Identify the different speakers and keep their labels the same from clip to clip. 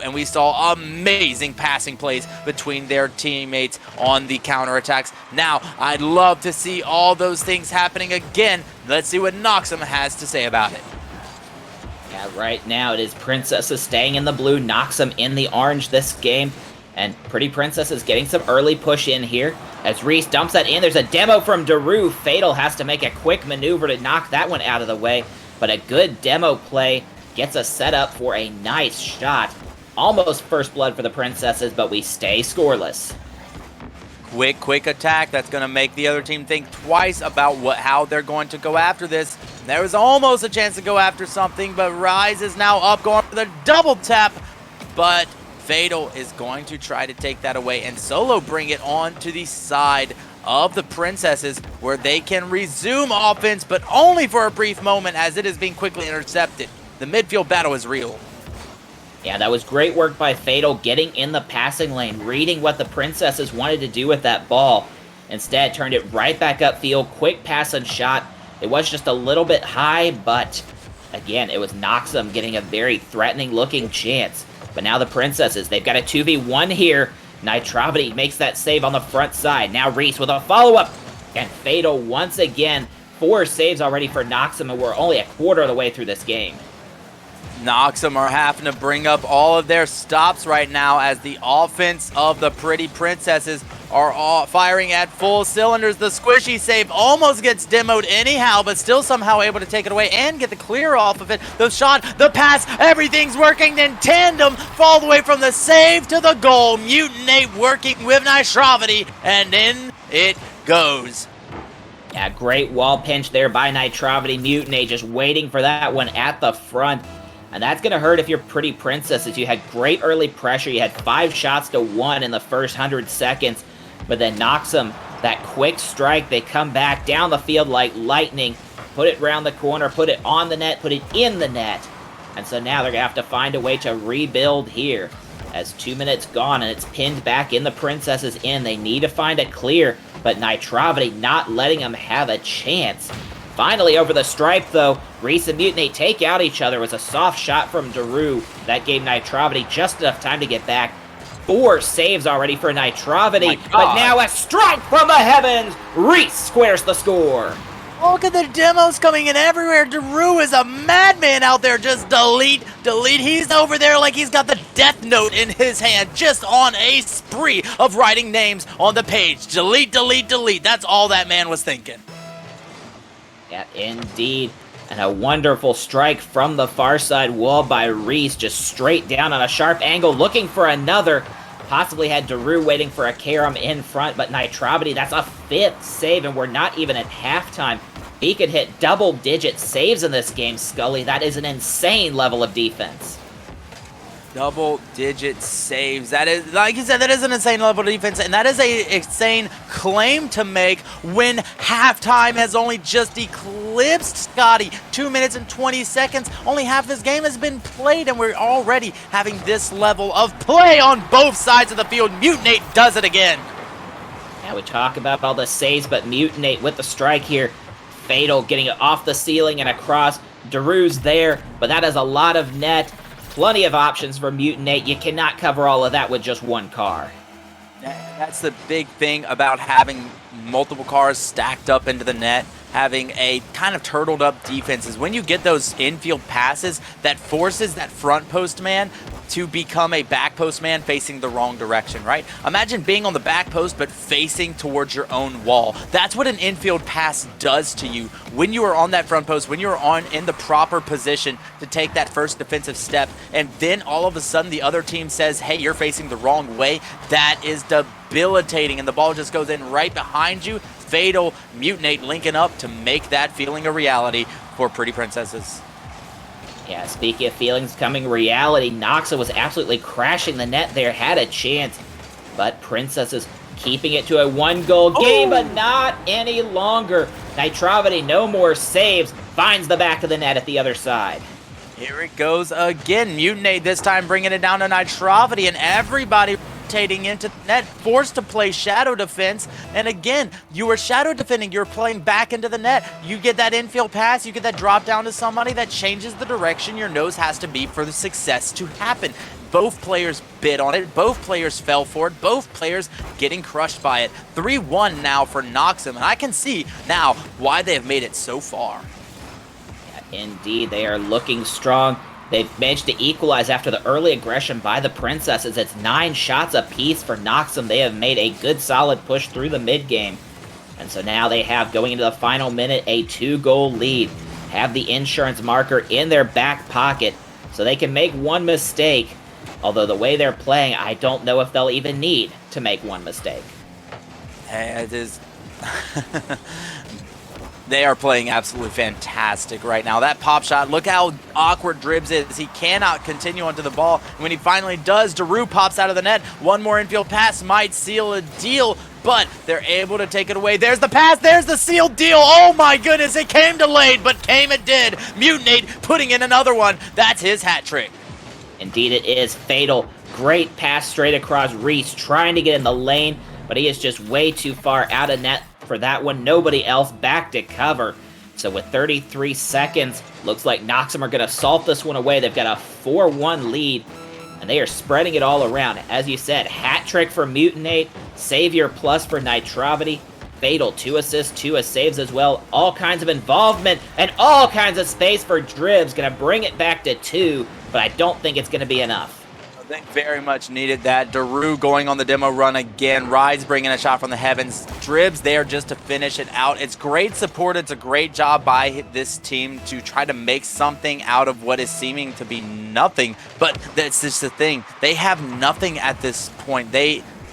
Speaker 1: and we saw amazing passing plays between their teammates on the counterattacks. Now, I'd love to see all those things happening again. Let's see what Noxem has to say about it.
Speaker 2: Yeah, right now it is Princesses staying in the blue, Noxem in the orange this game. And Pretty Princess is getting some early push in here. As Reese dumps that in, there's a demo from Daru. Fatal has to make a quick maneuver to knock that one out of the way. But a good demo play gets us set up for a nice shot. Almost first blood for the Princesses, but we stay scoreless.
Speaker 1: Quick attack. That's going to make the other team think twice about how they're going to go after this. There was almost a chance to go after something, but Rise is now up going for the double tap. But Fatal is going to try to take that away and solo bring it on to the side of the Princesses where they can resume offense, but only for a brief moment as it is being quickly intercepted. The midfield battle is real.
Speaker 2: Yeah, that was great work by Fatal, getting in the passing lane, reading what the Princesses wanted to do with that ball. Instead, turned it right back upfield, quick pass and shot. It was just a little bit high, but again, it was Noxem getting a very threatening-looking chance. But now the Princesses, they've got a 2v1 here. Nitrovity makes that save on the front side. Now Reese with a follow-up. And Fatal once again. 4 saves already for Noxem, and we're only a quarter of the way through this game.
Speaker 1: Noxem are having to bring up all of their stops right now as the offense of the Pretty Princesses are all firing at full cylinders. The squishy save almost gets demoed anyhow, but still somehow able to take it away and get the clear off of it. The shot, the pass, everything's working in tandem all the way from the save to the goal. Mutinate working with Nitrovity, and in it goes.
Speaker 2: Yeah, great wall pinch there by Nitrovity. Mutinate just waiting for that one at the front. And that's going to hurt if you're Pretty Princesses. You had great early pressure. You had 5 shots to 1 in the first 100 seconds. But then Noxem, that quick strike, they come back down the field like lightning. Put it round the corner, put it on the net, put it in the net. And so now they're going to have to find a way to rebuild here. As 2 minutes gone and it's pinned back in the Princesses in. They need to find a clear, but Nitrovity not letting them have a chance. Finally over the stripe though, Reese and Mutinate take out each other. It was a soft shot from Daru. That gave Nitrovity just enough time to get back. 4 saves already for Nitrovity, but now a strike from the heavens! Reese squares the score.
Speaker 1: Look at the demos coming in everywhere. Daru is a madman out there. Just delete. He's over there like he's got the death note in his hand, just on a spree of writing names on the page. Delete. That's all that man was thinking.
Speaker 2: Yeah, indeed. And a wonderful strike from the far side wall by Reese, just straight down on a sharp angle, looking for another. Possibly had Daru waiting for a carom in front, but Nitrovity, that's a 5th save, and we're not even at halftime. He could hit double-digit saves in this game, Scully. That is an insane level of defense.
Speaker 1: Double-digit saves. That is, like you said, that is an insane level of defense, and that is an insane claim to make when halftime has only just eclipsed Scotty. 2 minutes and 20 seconds. Only half this game has been played, and we're already having this level of play on both sides of the field. Mutinate does it again.
Speaker 2: Now we talk about all the saves, but Mutinate with the strike here. Fatal getting it off the ceiling and across. Daru's there, but that is a lot of net. Plenty of options for Mutinate. You cannot cover all of that with just one car.
Speaker 1: That's the big thing about having multiple cars stacked up into the net, having a kind of turtled up defense, is when you get those infield passes that forces that front post man to become a back post man facing the wrong direction, right? Imagine being on the back post but facing towards your own wall. That's what an infield pass does to you when you are on that front post, when you're in the proper position to take that first defensive step, and then all of a sudden the other team says, hey, you're facing the wrong way. That is debilitating, and the ball just goes in right behind you. Fatal, Mutinate linking up to make that feeling a reality for Pretty Princesses.
Speaker 2: Yeah, speaking of feelings coming reality, Noxem was absolutely crashing the net there, had a chance. But Princesses keeping it to a 1-goal game, but not any longer. Nitrovity, no more saves, finds the back of the net at the other side.
Speaker 1: Here it goes again. Mutinate this time bringing it down to Nitrovity, and everybody rotating into the net, forced to play shadow defense. And again, you are shadow defending, you're playing back into the net. You get that infield pass, you get that drop down to somebody that changes the direction your nose has to be for the success to happen. both players bid on it, both players fell for it, both players getting crushed by it. 3-1 now for Noxem, and I can see now why they have made it so far.
Speaker 2: Yeah, indeed, they are looking strong. They've managed to equalize after the early aggression by the Princesses. It's 9 shots apiece for Noxem. They have made a good solid push through the mid-game. And so now they have, going into the final minute, a 2-goal lead. Have the insurance marker in their back pocket so they can make one mistake. Although the way they're playing, I don't know if they'll even need to make one mistake.
Speaker 1: It is... They are playing absolutely fantastic right now. That pop shot, look how awkward Dribs is. He cannot continue onto the ball. When he finally does, Daru pops out of the net. One more infield pass might seal a deal, but they're able to take it away. There's the pass. There's the sealed deal. Oh my goodness, it came delayed, but came it did. Mutinate putting in another one. That's his hat trick.
Speaker 2: Indeed, it is fatal. Great pass straight across Reese, trying to get in the lane, but he is just way too far out of net for that one. Nobody else back to cover. So with 33 seconds, looks like Noxem are going to salt this one away. They've got a 4-1 lead, and they are spreading it all around. As you said, hat trick for Mutinate, Savior plus for Nitrovity, Fatal, 2 assists, 2 saves as well. All kinds of involvement and all kinds of space for Dribs. Going to bring it back to 2, but I don't think it's going to be enough.
Speaker 1: I think very much needed that. Daru going on the demo run again. Rise bringing a shot from the heavens. Dribs there just to finish it out. It's great support. It's a great job by this team to try to make something out of what is seeming to be nothing. But that's just the thing. They have nothing at this point.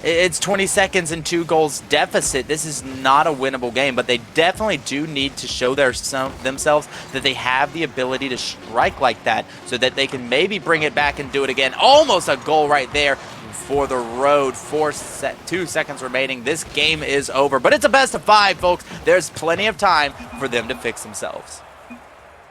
Speaker 1: It's 20 seconds and 2 goals deficit. This is not a winnable game, but they definitely do need to show themselves that they have the ability to strike like that so that they can maybe bring it back and do it again. Almost a goal right there for the road. 2 seconds remaining. This game is over, but it's a best of 5, folks. There's plenty of time for them to fix themselves.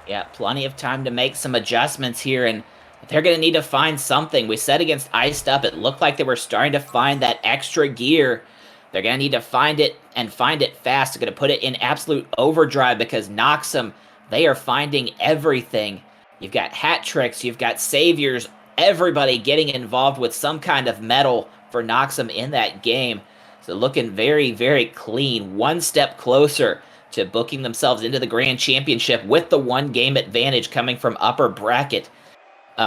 Speaker 2: Yeah, plenty of time to make some adjustments here, and they're going to need to find something. We said against Iced Up, it looked like they were starting to find that extra gear. They're going to need to find it and find it fast. They're going to put it in absolute overdrive because Noxem, they are finding everything. You've got hat tricks, you've got saviors, everybody getting involved with some kind of medal for Noxem in that game. So looking very, very clean. One step closer to booking themselves into the Grand Championship with the 1-game advantage coming from upper bracket.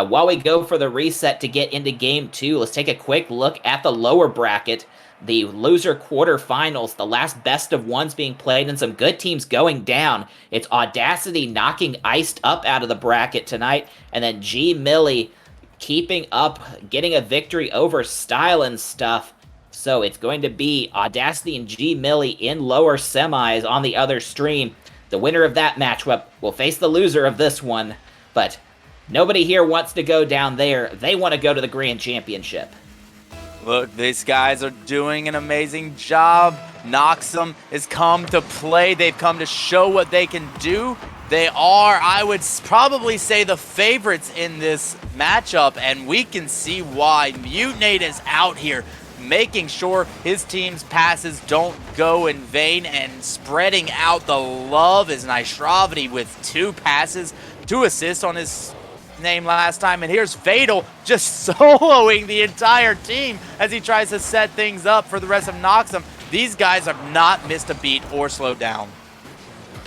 Speaker 2: While we go for the reset to get into Game 2, let's take a quick look at the lower bracket. The loser quarterfinals, the last best of ones being played, and some good teams going down. It's Audacity knocking Iced Up out of the bracket tonight, and then G Millie keeping up, getting a victory over Style and Stuff. So it's going to be Audacity and G Millie in lower semis on the other stream. The winner of that matchup will face the loser of this one, but nobody here wants to go down there. They want to go to the Grand Championship.
Speaker 1: Look, these guys are doing an amazing job. Noxem has come to play. They've come to show what they can do. They are, I would probably say, the favorites in this matchup, and we can see why. Mutinate is out here making sure his team's passes don't go in vain and spreading out the love is Nitrovity with 2 passes, 2 assists on his name last time, and here's Fatal just soloing the entire team as he tries to set things up for the rest of Noxem. These guys have not missed a beat or slowed down.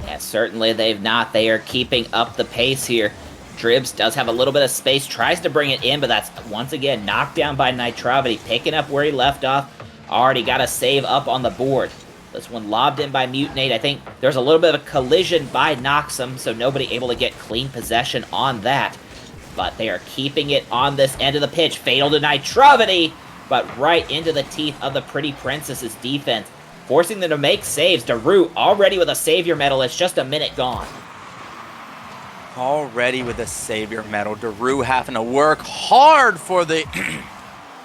Speaker 2: Yeah, certainly they've not. They are keeping up the pace here. Dribs does have a little bit of space, tries to bring it in, but that's once again knocked down by Nitrovity, picking up where he left off. Already got a save up on the board. This one lobbed in by Mutinate. I think there's a little bit of a collision by Noxem, so nobody able to get clean possession on that. But they are keeping it on this end of the pitch. Fatal to Nitrovity, but right into the teeth of the Pretty Princess's defense, forcing them to make saves. Daru already with a Savior medal. It's just a minute gone.
Speaker 1: Already with a Savior medal. Daru having to work hard for the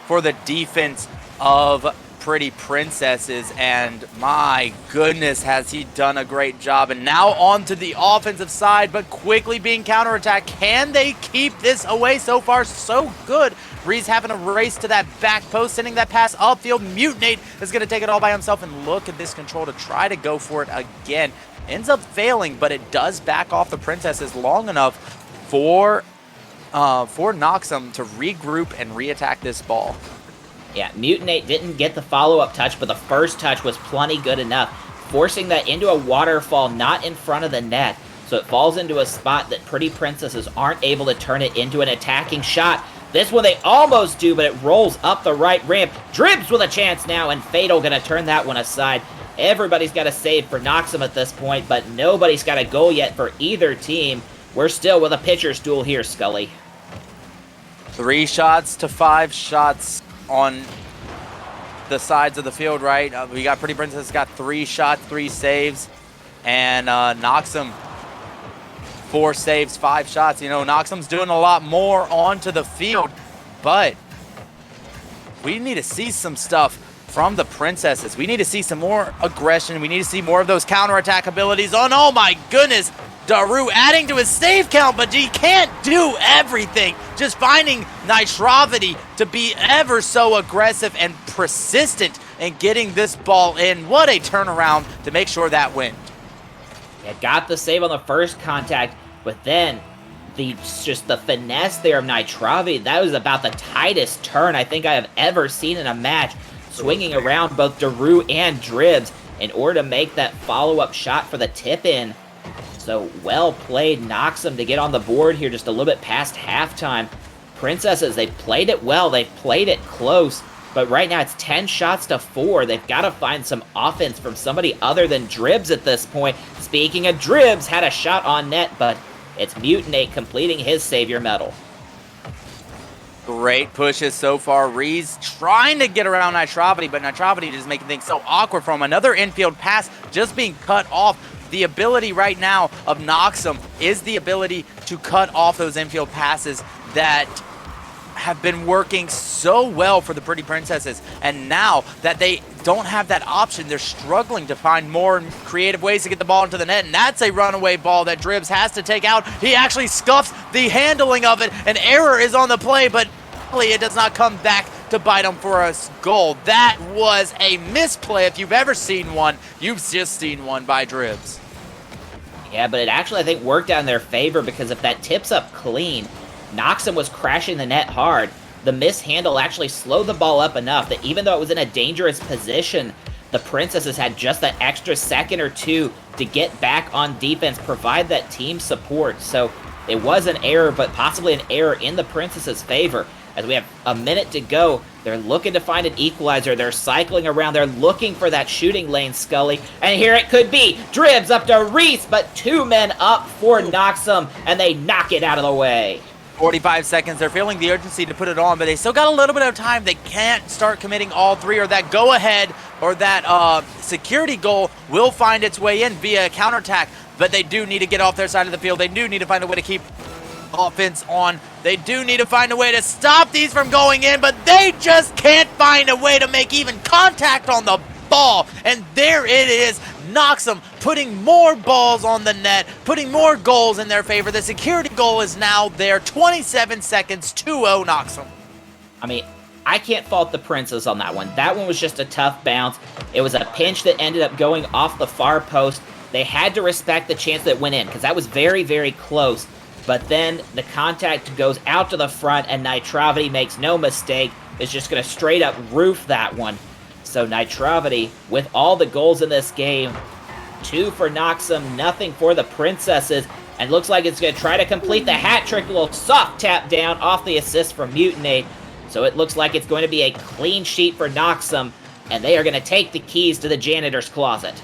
Speaker 1: for the defense of Pretty Princesses, and my goodness, has he done a great job. And now on to the offensive side, but quickly being counterattacked. Can they keep this away? So far, so good. Reese having a race to that back post, sending that pass upfield. Mutinate is going to take it all by himself, and look at this control to try to go for it again. Ends up failing, but it does back off the Princesses long enough for for Noxem to regroup and re-attack this ball.
Speaker 2: Yeah, Mutinate didn't get the follow-up touch, but the first touch was plenty good enough, forcing that into a waterfall not in front of the net. So it falls into a spot that Pretty Princesses aren't able to turn it into an attacking shot. This one they almost do, but it rolls up the right ramp. Dribs with a chance now, and Fatal gonna turn that one aside. Everybody's got a save for Noxem at this point, but nobody's got a goal yet for either team. We're still with a pitcher's duel here, Scully.
Speaker 1: 3 shots to 5 shots on the sides of the field, right? We got Pretty Princess got 3 shots, 3 saves, and Noxem 4 saves, 5 shots. You know, Noxem's doing a lot more onto the field, but we need to see some stuff from the Princesses. We need to see some more aggression. We need to see more of those counterattack abilities. Oh my goodness, Daru adding to his save count, but he can't do everything. Just finding Nitrovity to be ever so aggressive and persistent in getting this ball in. What a turnaround to make sure that went.
Speaker 2: Yeah, got the save on the first contact, but then just the finesse there of Nitrovity, that was about the tightest turn I think I have ever seen in a match, swinging around both Daru and Dribs in order to make that follow-up shot for the tip-in. So well played, Noxem, to get on the board here just a little bit past halftime. Princesses, they played it well, they played it close, but right now it's 10 shots to 4. They've got to find some offense from somebody other than Dribs at this point. Speaking of Dribs, had a shot on net, but it's Mutinate completing his savior medal.
Speaker 1: Great pushes so far. Reese trying to get around Nitrovity, but Nitrovity just making things so awkward from another infield pass just being cut off. The ability right now of Noxem is the ability to cut off those infield passes that have been working so well for the Pretty Princesses. And now that they don't have that option, they're struggling to find more creative ways to get the ball into the net. And that's a runaway ball that Dribs has to take out. He actually scuffs the handling of it. An error is on the play, but it does not come back to bite him for a goal. That was a misplay. If you've ever seen one, you've just seen one by Dribs.
Speaker 2: Yeah, but it actually, I think, worked out in their favor, because if that tips up clean, Noxem was crashing the net hard. The mishandle actually slowed the ball up enough that even though it was in a dangerous position, the Princesses had just that extra second or two to get back on defense, provide that team support. So it was an error, but possibly an error in the Princesses' favor. As we have a minute to go, they're looking to find an equalizer. They're cycling around. They're looking for that shooting lane, Scully. And here it could be. Dribs up to Reese, but 2 men up for Noxem, and they knock it out of the way.
Speaker 1: 45 seconds. They're feeling the urgency to put it on, but they still got a little bit of time. They can't start committing all 3, or that go-ahead or that security goal will find its way in via a counterattack. But they do need to get off their side of the field. They do need to find a way to keep offense on. They do need to find a way to stop these from going in, but they just can't find a way to make even contact on the ball. And there it is. Noxem putting more balls on the net, putting more goals in their favor. The security goal is now there. 27 seconds, 2-0 Noxem.
Speaker 2: I mean, I can't fault the Princes on that one. That one was just a tough bounce. It was a pinch that ended up going off the far post. They had to respect the chance that went in, because that was very, very close. But then the contact goes out to the front, and Nitrovity makes no mistake, is just going to straight up roof that one. So Nitrovity, with all the goals in this game, 2 for Noxem, nothing for the Princesses, and looks like it's going to try to complete the hat trick. A little soft tap down off the assist from Mutinate. So it looks like it's going to be a clean sheet for Noxem, and they are going to take the keys to the janitor's closet.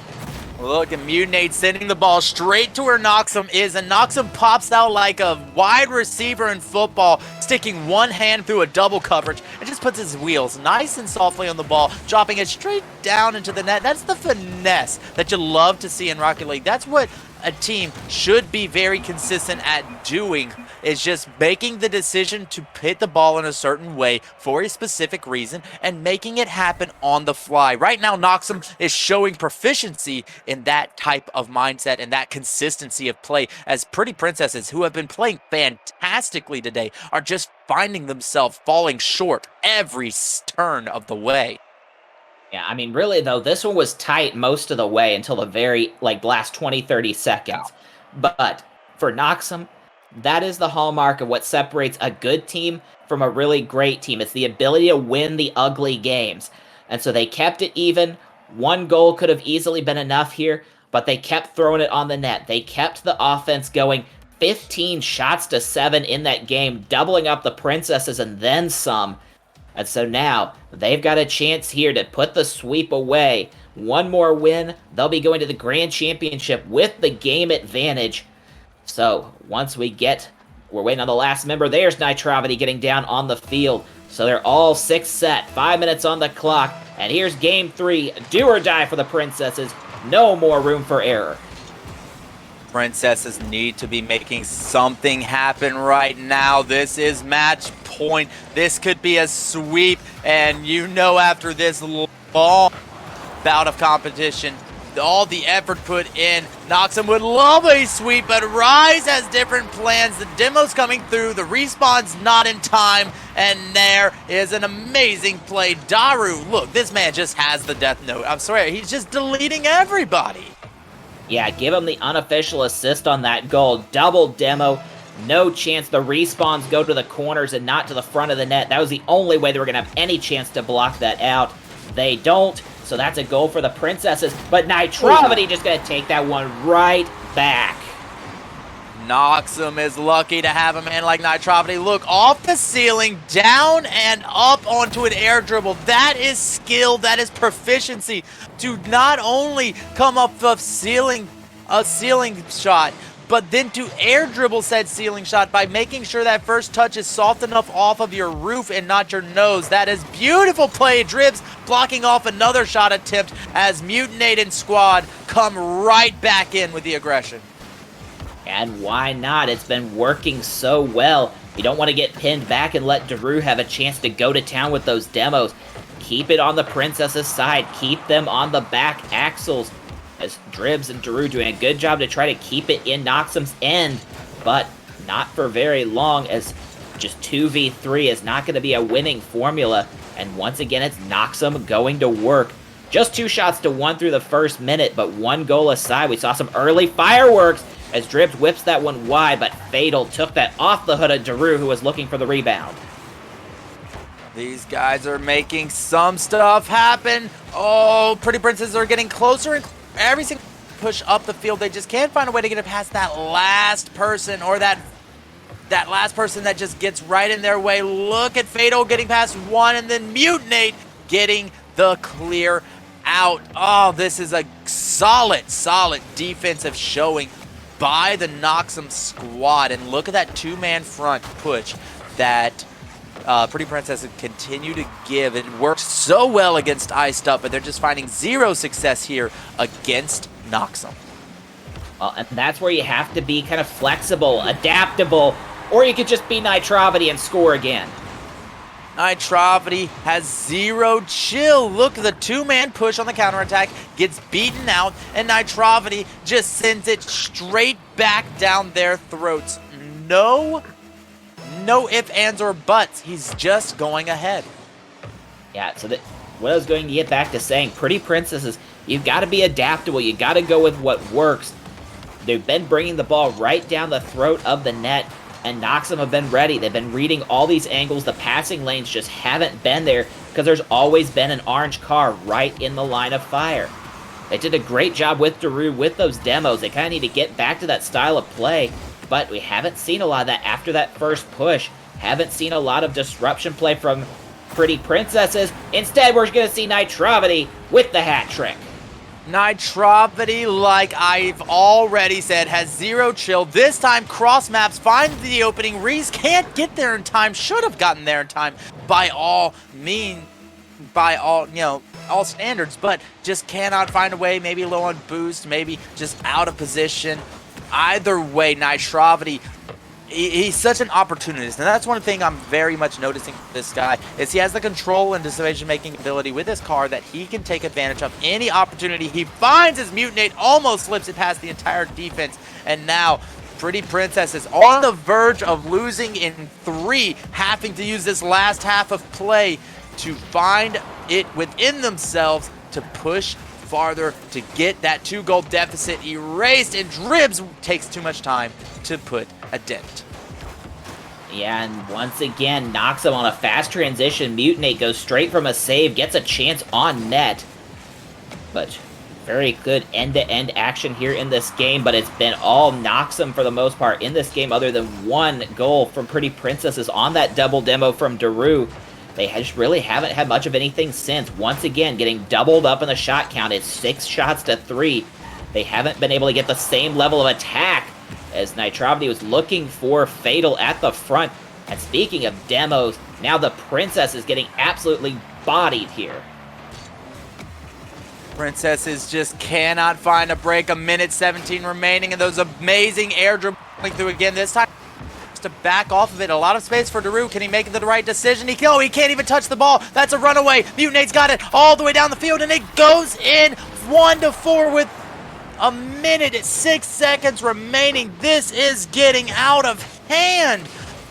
Speaker 1: Look at Mutinate sending the ball straight to where Noxem is, and Noxem pops out like a wide receiver in football, sticking one hand through a double coverage, and just puts his wheels nice and softly on the ball, dropping it straight down into the net. That's the finesse that you love to see in Rocket League. That's what a team should be very consistent at doing, is just making the decision to hit the ball in a certain way for a specific reason and making it happen on the fly. Right now, Noxem is showing proficiency in that type of mindset and that consistency of play, as Pretty Princesses, who have been playing fantastically today, are just finding themselves falling short every turn of the way.
Speaker 2: Yeah, I mean, really, though, this one was tight most of the way until the very, last 20, 30 seconds. But for Noxem, That is the hallmark of what separates a good team from a really great team. It's the ability to win the ugly games. And so they kept it even. One goal could have easily been enough here, but they kept throwing it on the net. They kept the offense going. 15 shots to 7 in that game, doubling up the Princesses and then some. And so now they've got a chance here to put the sweep away. One more win, they'll be going to the Grand Championship with the game advantage. So once we're waiting on the last member. There's Nitrovity getting down on the field. So they're all 6 set, 5 minutes on the clock. And here's game 3, do or die for the Princesses. No more room for error.
Speaker 1: Princesses need to be making something happen right now. This is match point. This could be a sweep. And you know, after this long bout of competition, all the effort put in, Noxem would love a sweep, but Rise has different plans. The demo's coming through, the respawn's not in time, and there is an amazing play. Daru, look, this man just has the death note. I'm sorry, he's just deleting everybody.
Speaker 2: Yeah, give him the unofficial assist on that goal. Double demo. No chance the respawns go to the corners and not to the front of the net. That was the only way they were going to have any chance to block that out. They don't, so that's a goal for the Princesses. But Nitrovity just going to take that one right back.
Speaker 1: Noxem is lucky to have a man like Nitrovity. Look, off the ceiling, down and up onto an air dribble. That is skill, that is proficiency to not only come up a ceiling shot, but then to air dribble said ceiling shot by making sure that first touch is soft enough off of your roof and not your nose. That is beautiful play. Dribs blocking off another shot attempt as Mutinate and squad come right back in with the aggression.
Speaker 2: And why not? It's been working so well. You don't want to get pinned back and let Daru have a chance to go to town with those demos. Keep it on the Princess's side. Keep them on the back axles. As Dribs and Daru doing a good job to try to keep it in Noxem's end. But not for very long, as just 2v3 is not going to be a winning formula. And once again, it's Noxem going to work. Just 2 shots to 1 through the first minute, but 1 goal aside. We saw some early fireworks as Dribs whips that one wide, but Fatal took that off the hood of Daru, who was looking for the rebound.
Speaker 1: These guys are making some stuff happen. Oh, Pretty Princesses are getting closer and every single push up the field. They just can't find a way to get it past that last person, or that last person that just gets right in their way. Look at Fatal getting past one, and then Mutinate getting the clear out. Oh, this is a solid defensive showing by the Noxem squad. And look at that 2-man front push that Pretty Princesses continue to give. It works so well against Iced Up, but they're just finding 0 success here against Noxem.
Speaker 2: Well, and that's where you have to be kind of flexible, adaptable, or you could just be Nitrovity and score again.
Speaker 1: Nitrovity has 0 chill. Look, the 2-man push on the counterattack gets beaten out, and Nitrovity just sends it straight back down their throats. No ifs, ands, or buts. He's just going ahead.
Speaker 2: Yeah, so what I was going to get back to saying, Pretty Princesses, you've got to be adaptable. You got to go with what works. They've been bringing the ball right down the throat of the net, and Noxem have been ready. They've been reading all these angles. The passing lanes just haven't been there because there's always been an orange car right in the line of fire. They did a great job with Daru with those demos. They kind of need to get back to that style of play, but we haven't seen a lot of that after that first push. Haven't seen a lot of disruption play from Pretty Princesses. Instead, we're going to see Nitrovity with the hat trick.
Speaker 1: Nitrovity, like I've already said, has 0 chill. This time, cross maps, find the opening. Reese can't get there in time. Should have gotten there in time by all standards, but just cannot find a way. Maybe low on boost, maybe just out of position. Either way, Nitrovity, he's such an opportunist, and that's one thing I'm very much noticing with this guy, is he has the control and decision-making ability with his car that he can take advantage of any opportunity he finds. His Mutinate almost slips it past the entire defense, and now Pretty Princess is on the verge of losing in 3, having to use this last half of play to find it within themselves to push farther to get that 2-goal deficit erased, and Dribs takes too much time to put a dent.
Speaker 2: Yeah, and once again, Noxem on a fast transition. Mutinate goes straight from a save, gets a chance on net. But very good end-to-end action here in this game, but it's been all Noxem for the most part in this game, other than one goal from Pretty Princesses on that double demo from Daru. They just really haven't had much of anything since. Once again, getting doubled up in the shot count. It's 6 shots to 3. They haven't been able to get the same level of attack as Nitrovity was looking for Fatal at the front. And speaking of demos, now the Princess is getting absolutely bodied here.
Speaker 1: Princesses just cannot find a break. 1:17 remaining, and those amazing air dribbling through again. This time, just to back off of it. A lot of space for Daru. Can he make the right decision? He can't even touch the ball. That's a runaway. Mutinate's got it all the way down the field, and it goes in 1-4 with 1:06 seconds remaining. This is getting out of hand.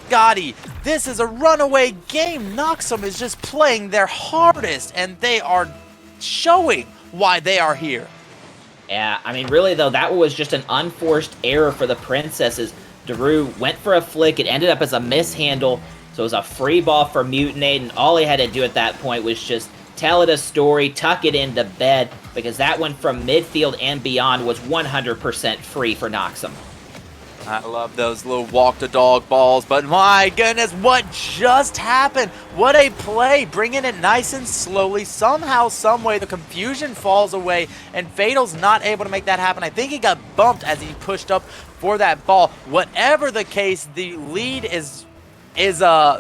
Speaker 1: Gotti, this is a runaway game. Noxem is just playing their hardest, and they are showing why they are here.
Speaker 2: Yeah, I mean, really, though, that was just an unforced error for the Princesses. Daru went for a flick. It ended up as a mishandle, so it was a free ball for Mutinate, and all he had to do at that point was just tell it a story, tuck it into bed, because that one from midfield and beyond was 100% free for Noxem.
Speaker 1: I love those little walk-the-dog balls, but my goodness, what just happened? What a play, bringing it nice and slowly. Somehow, someway, the confusion falls away, and Fatal's not able to make that happen. I think he got bumped as he pushed up for that ball. Whatever the case, the lead is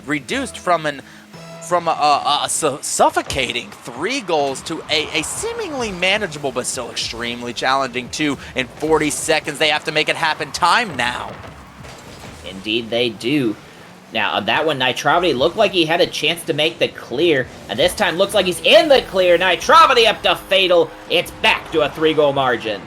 Speaker 1: reduced from a suffocating 3 goals to a seemingly manageable but still extremely challenging 2 in 40 seconds. They have to make it happen time now.
Speaker 2: Indeed they do. Now, on that one, Nitrovity looked like he had a chance to make the clear, and this time looks like he's in the clear. Nitrovity up to Fatal. It's back to a 3-goal margin.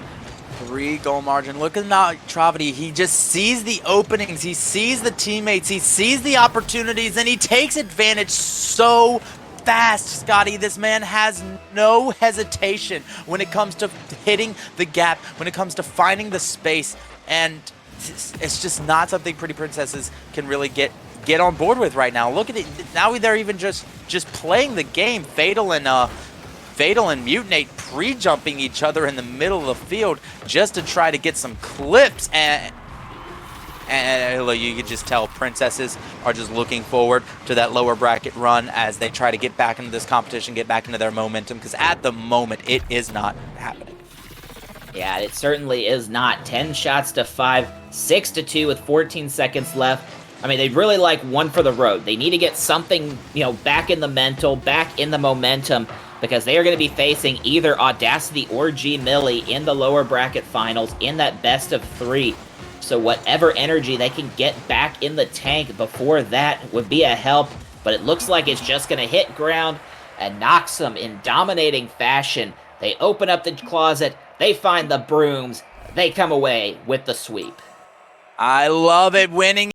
Speaker 1: 3-goal margin. Look at Nitrovity. He just sees the openings. He sees the teammates. He sees the opportunities, and he takes advantage so fast, Scotty. This man has no hesitation when it comes to hitting the gap, when it comes to finding the space, and it's just not something Pretty Princesses can really get on board with right now. Look at it. Now they're even just playing the game. Fatal and Mutinate pre-jumping each other in the middle of the field just to try to get some clips, and you can just tell Princesses are just looking forward to that lower bracket run as they try to get back into this competition, get back into their momentum, because at the moment it is not happening.
Speaker 2: Yeah, it certainly is not. 10 shots to 5, 6-2 with 14 seconds left. I mean, they'd really like one for the road. They need to get something, back in the mental, back in the momentum, because they are going to be facing either Audacity or G Millie in the lower bracket finals in that best of 3. So whatever energy they can get back in the tank before that would be a help, but it looks like it's just going to hit ground, and Noxem in dominating fashion. They open up the closet, they find the brooms, they come away with the sweep.
Speaker 1: I love it, winning